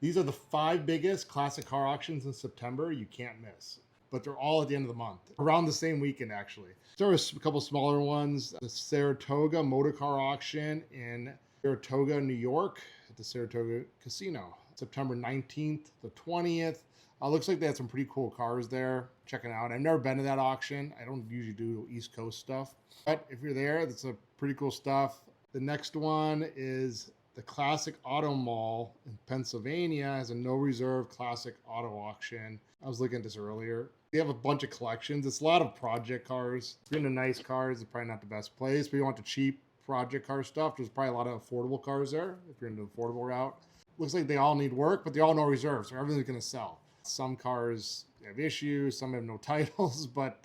These are the 5 biggest classic car auctions in September you can't miss. But they're all at the end of the month, around the same weekend actually. There was a couple smaller ones. The Saratoga Motor Car Auction in Saratoga, New York at the Saratoga Casino, September 19th to 20th. Looks like they had some pretty cool cars there. Checking out. I've never been to that auction. I don't usually do East Coast stuff. But if you're there, that's a pretty cool stuff. The next one is the Classic Auto Mall in Pennsylvania has a no reserve classic auto auction. I was looking at this earlier. They have a bunch of collections. It's a lot of project cars. If you're into nice cars, it's probably not the best place, but you want the cheap project car stuff, there's probably a lot of affordable cars there if you're into the affordable route. Looks like they all need work, but they all no reserves, so everything's going to sell. Some cars have issues, some have no titles, but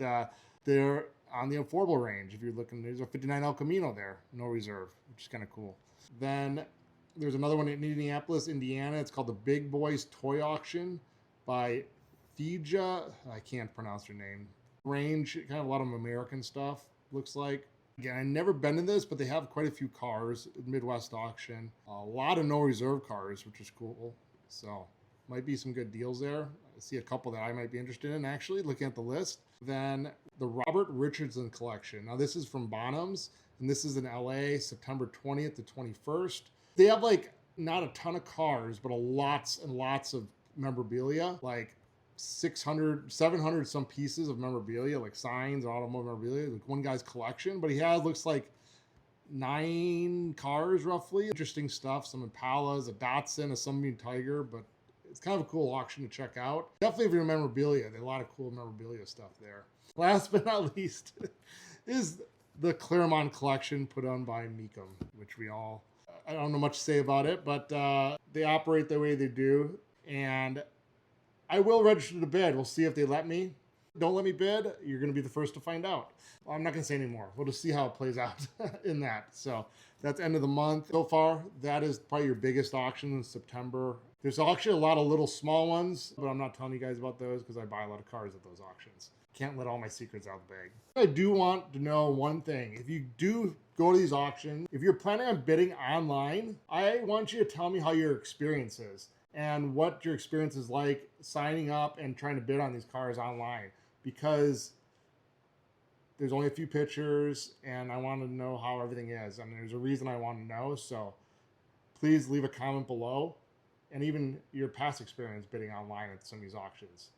they're on the affordable range. If you're looking, there's a 59 El Camino there, no reserve, which is kind of cool. Then there's another one in Indianapolis, Indiana. It's called the Big Boys Toy Auction by Thija. I can't pronounce her name. Range, kind of a lot of American stuff, looks like. Again, I've never been to this, but they have quite a few cars, Midwest auction. A lot of no reserve cars, which is cool. So might be some good deals there. I see a couple that I might be interested in, actually, looking at the list. Then the Robert Richardson collection. Now, this is from Bonhams, and this is in LA, September 20th to 21st. They have like not a ton of cars, but lots and lots of memorabilia, like 600, 700 some pieces of memorabilia, like signs, automotive memorabilia, like one guy's collection. But he has, looks like 9 cars roughly. Interesting stuff. Some Impalas, a Datsun, a Sunbeam Tiger, but it's kind of a cool auction to check out. Definitely if you're memorabilia, there's a lot of cool memorabilia stuff there. Last but not least is the Claremont collection put on by Mecum, which I don't know much to say about it, but they operate the way they do. And I will register to bid. We'll see if they let me. Don't let me bid, you're going to be the first to find out. Well, I'm not going to say anymore. We'll just see how it plays out in that. So that's end of the month. So far, that is probably your biggest auction in September. There's actually a lot of little small ones, but I'm not telling you guys about those because I buy a lot of cars at those auctions. Can't let all my secrets out of the bag. I do want to know one thing. If you do go to these auctions, if you're planning on bidding online, I want you to tell me how your experience is and what your experience is like signing up and trying to bid on these cars online, because there's only a few pictures and I want to know how everything is. And there's a reason I want to know. So please leave a comment below and even your past experience bidding online at some of these auctions.